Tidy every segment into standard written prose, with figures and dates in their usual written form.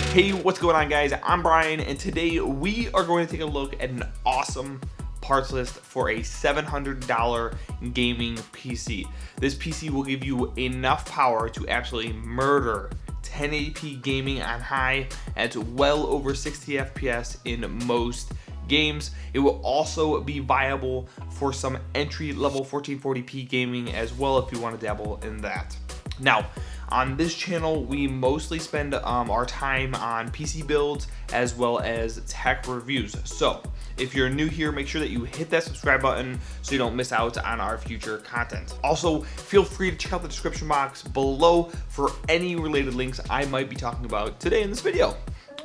Hey, what's going on, guys? I'm Brian, and today we are going to take a look at an awesome parts list for a $700 gaming PC. This PC will give you enough power to absolutely murder 1080p gaming on high at well over 60 FPS in most games. It will also be viable for some entry-level 1440p gaming as well if you want to dabble in that. Now, on this channel, we mostly spend our time on PC builds as well as tech reviews. So if you're new here, make sure that you hit that subscribe button so you don't miss out on our future content. Also, feel free to check out the description box below for any related links I might be talking about today in this video.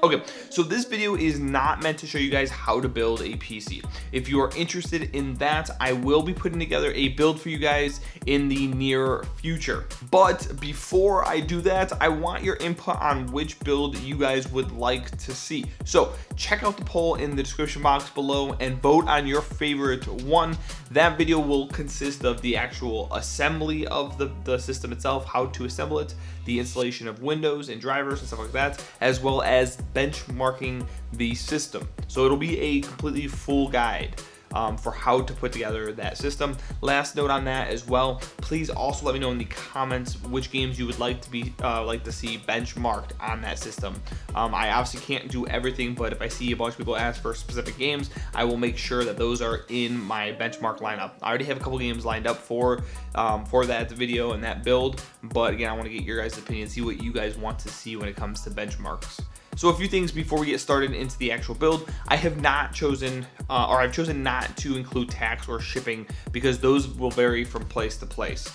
Okay, so this video is not meant to show you guys how to build a PC. If you are interested in that, I will be putting together a build for you guys in the near future. But before I do that, I want your input on which build you guys would like to see. So check out the poll in the description box below and vote on your favorite one. That video will consist of the actual assembly of the system itself, how to assemble it, the installation of Windows and drivers and stuff like that, as well as benchmarking the system. So it'll be a completely full guide for how to put together that system. Last note on that as well, please also let me know in the comments which games you would like to see benchmarked on that system. I obviously can't do everything, but if I see a bunch of people ask for specific games, I will make sure that those are in my benchmark lineup. I already have a couple games lined up for that video and that build, but again, I want to get your guys' opinion, see what you guys want to see when it comes to benchmarks. So a few things before we get started into the actual build. I have not chosen, or I've chosen not to include tax or shipping because those will vary from place to place.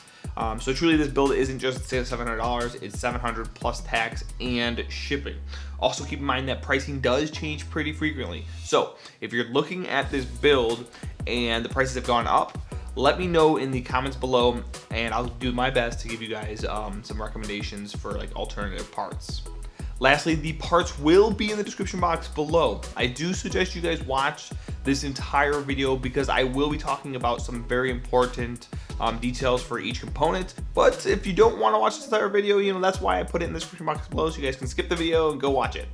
So truly this build isn't just $700, it's $700 plus tax and shipping. Also keep in mind that pricing does change pretty frequently. So if you're looking at this build and the prices have gone up, let me know in the comments below and I'll do my best to give you guys some recommendations for like alternative parts. Lastly, the parts will be in the description box below. I do suggest you guys watch this entire video because I will be talking about some very important details for each component. But if you don't want to watch this entire video, that's why I put it in the description box below so you guys can skip the video and go watch it.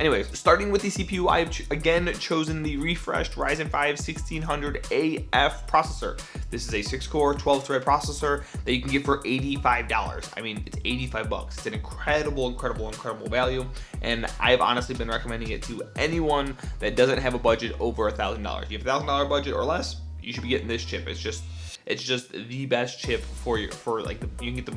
Anyways, starting with the CPU, I've again chosen the refreshed Ryzen 5 1600AF processor. This is a 6-core, 12-thread processor that you can get for $85. I mean, it's 85 bucks. It's an incredible value, and I've honestly been recommending it to anyone that doesn't have a budget over $1,000. You have a $1,000 budget or less, you should be getting this chip. It's just the best chip you can get the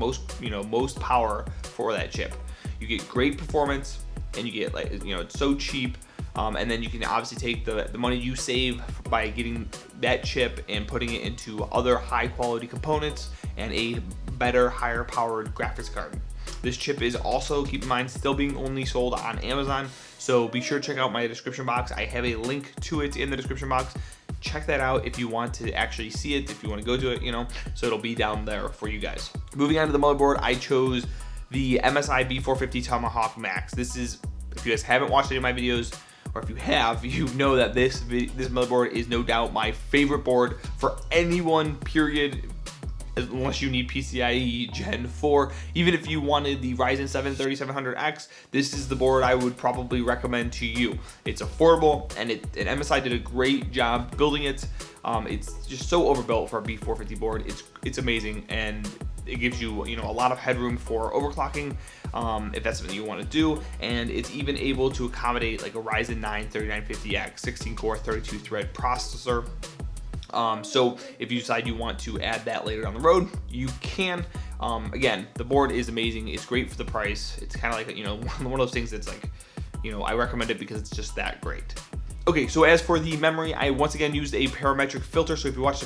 most power for that chip. You get great performance, and you get it's so cheap, and then you can obviously take the money you save by getting that chip and putting it into other high quality components and a better, higher powered graphics card. This chip is also, keep in mind, still being only sold on Amazon, so be sure to check out my description box. I have a link to it in the description box. Check that out if you want to actually see it, if you want to go to it, so it'll be down there for you guys. Moving on to the motherboard, I chose the Msi Be 450 Tomahawk Max. This is, if you guys haven't watched any of my videos, or if you have, you know that this motherboard is no doubt my favorite board for anyone, period, unless you need PCIe Gen 4. Even if you wanted the Ryzen 7 3700X, this is the board I would probably recommend to you. It's affordable, and MSI did a great job building it. It's just so overbuilt for a B450 board. It's amazing, and it gives you a lot of headroom for overclocking if that's something you want to do, and it's even able to accommodate like a Ryzen 9 3950X 16-core 32-thread processor. So if you decide you want to add that later down the road, you can. Again, the board is amazing. It's great for the price. It's kind of like one of those things that's like, I recommend it because it's just that great. Okay, so as for the memory, I once again used a parametric filter. So if you watched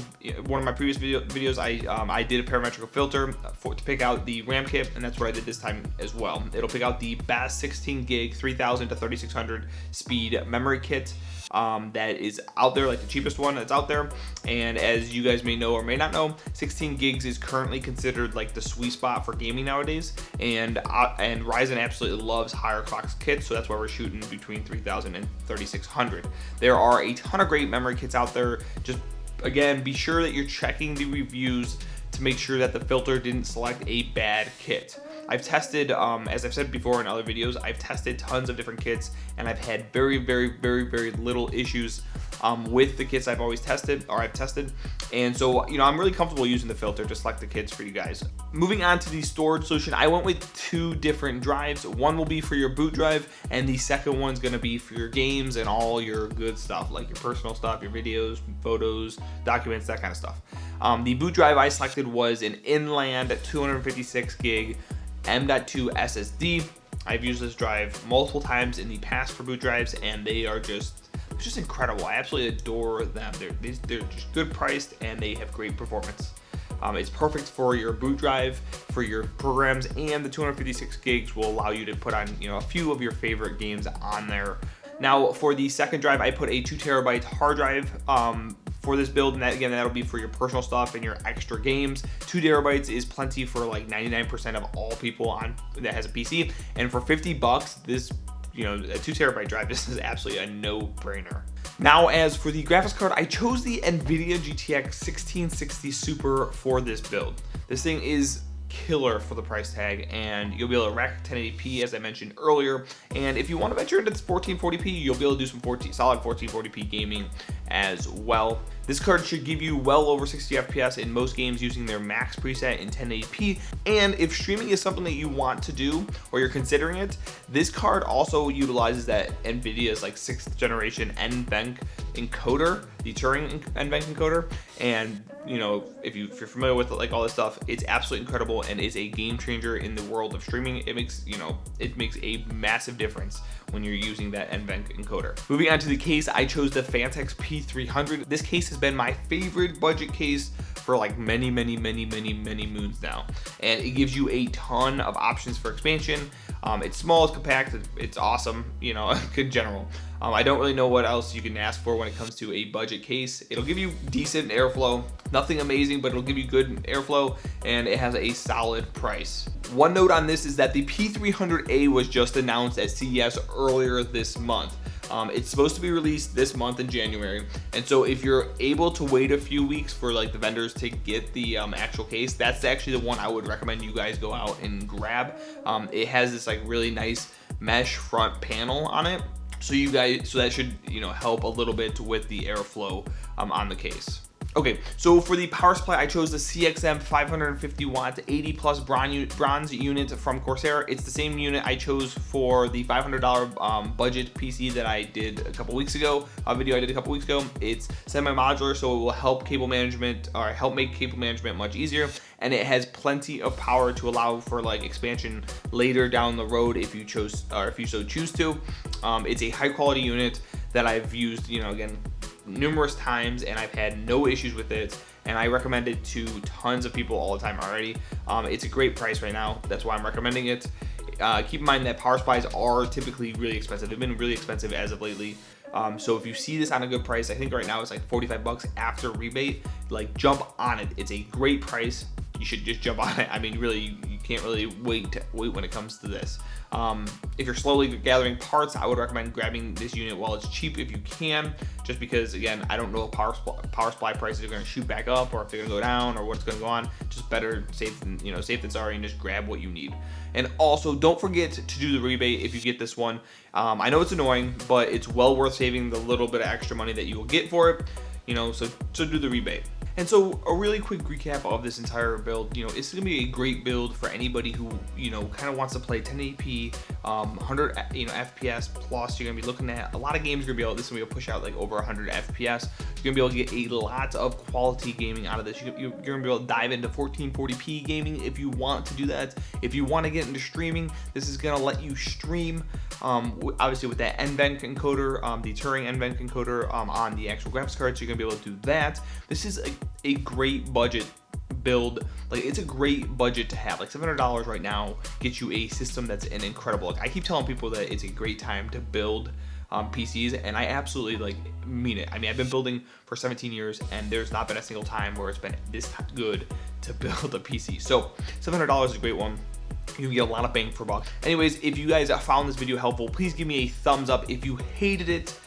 one of my previous videos, I did a parametric filter to pick out the RAM kit, and that's what I did this time as well. It'll pick out the best 16 gig 3000 to 3600 speed memory kit that is out there, like the cheapest one that's out there. And as you guys may know or may not know, 16 gigs is currently considered like the sweet spot for gaming nowadays, and Ryzen absolutely loves higher clock kits, so that's why we're shooting between 3000 and 3600. There are a ton of great memory kits out there. Just again, be sure that you're checking the reviews to make sure that the filter didn't select a bad kit. I've tested, as I've said before in other videos, I've tested tons of different kits, and I've had very little issues with the kits I've tested. And so, you know, I'm really comfortable using the filter to select the kits for you guys. Moving on to the storage solution, I went with 2 different drives. One will be for your boot drive, and the second one's gonna be for your games and all your good stuff, like your personal stuff, your videos, photos, documents, that kind of stuff. The boot drive I selected was an inland 256 gig M.2 SSD. I've used this drive multiple times in the past for boot drives, and they are just incredible. I absolutely adore them. They're just good priced, and they have great performance. It's perfect for your boot drive, for your programs, and the 256 gigs will allow you to put on, you know, a few of your favorite games on there. Now, for the second drive, I put a 2 terabyte hard drive for this build, and that, again, that'll be for your personal stuff and your extra games. 2 terabytes is plenty for like 99% of all people that has a PC, and for $50, this, you know, a 2 terabyte drive, this is absolutely a no-brainer. Now, as for the graphics card, I chose the NVIDIA GTX 1660 Super for this build. This thing is killer for the price tag, and you'll be able to rack 1080p, as I mentioned earlier. And if you want to venture into this 1440p, you'll be able to do some solid 1440p gaming as well. This card should give you well over 60 FPS in most games using their max preset in 1080p. And if streaming is something that you want to do, or you're considering it, this card also utilizes that NVIDIA's like 6th generation NVENC encoder, the Turing NVENC encoder. And you know, if you're familiar with like all this stuff, it's absolutely incredible and is a game changer in the world of streaming. It makes a massive difference when you're using that NVENC encoder. Moving on to the case, I chose the vontech P300. This case has been my favorite budget case for like many moons now, and it gives you a ton of options for expansion. It's small, it's compact, it's awesome, you know, in general. I don't really know what else you can ask for when it comes to a budget case. It'll give you decent airflow, nothing amazing, but it'll give you good airflow, and it has a solid price. One note on this is that the P300A was just announced at CES earlier this month. It's supposed to be released this month in January, and so if you're able to wait a few weeks for like the vendors to get the actual case, that's actually the one I would recommend you guys go out and grab. It has this like really nice mesh front panel on it, so that should, you know, help a little bit with the airflow on the case. Okay, so for the power supply, I chose the CXM 550 watt 80 plus bronze unit from Corsair. It's the same unit I chose for the $500 budget PC that I did a couple weeks ago, a video I did a couple weeks ago. It's semi-modular, so it will help cable management, or help make cable management much easier, and it has plenty of power to allow for like expansion later down the road if you chose, or if you so choose to. It's a high quality unit that I've used, you know, again, numerous times, and I've had no issues with it, and I recommend it to tons of people all the time already. It's a great price right now, that's why I'm recommending it. Keep in mind that power supplies are typically really expensive. They've been really expensive as of lately. So if you see this on a good price, I think right now it's like $45 after rebate, like jump on it. It's a great price. You should just jump on it. I mean, really, you can't really wait when it comes to this. If you're slowly gathering parts, I would recommend grabbing this unit while it's cheap if you can, just because, again, I don't know if power supply prices are going to shoot back up, or if they're going to go down, or what's going to go on. Just better safe than sorry, and just grab what you need. And also, don't forget to do the rebate if you get this one. I know it's annoying, but it's well worth saving the little bit of extra money that you will get for it. You know, so do the rebate. And so a really quick recap of this entire build, you know, it's gonna be a great build for anybody who, you know, kind of wants to play 1080p, 100, FPS plus. You're gonna be looking at a lot of games. This is gonna be able to push out like over 100 FPS. You're gonna be able to get a lot of quality gaming out of this. You're gonna be able to dive into 1440p gaming if you want to do that. If you want to get into streaming, this is gonna let you stream, obviously with that NVENC encoder, the Turing NVENC encoder on the actual graphics card. So you're gonna be able to do that. This is a great budget build. Like, it's a great budget to have. Like $700 right now gets you a system that's an incredible. Like, I keep telling people that it's a great time to build PCs, and I absolutely like mean it. I mean, I've been building for 17 years, and there's not been a single time where it's been this good to build a PC. So $700 is a great one. You can get a lot of bang for buck. Anyways, if you guys found this video helpful, please give me a thumbs up. If you hated it,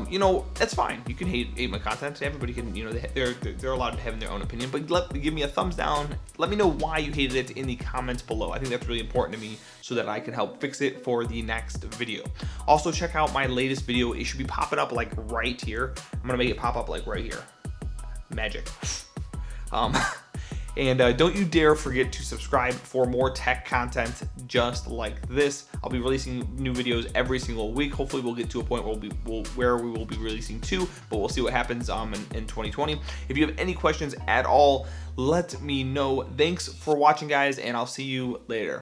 you know, that's fine. You can hate my content. Everybody can, you know, they're allowed to have their own opinion. But give me a thumbs down. Let me know why you hated it in the comments below. I think that's really important to me so that I can help fix it for the next video. Also, check out my latest video. It should be popping up like right here. I'm gonna make it pop up like right here. Magic. And don't you dare forget to subscribe for more tech content just like this. I'll be releasing new videos every single week. Hopefully we'll get to a point where we will be releasing 2, but we'll see what happens in 2020. If you have any questions at all, let me know. Thanks for watching, guys, and I'll see you later.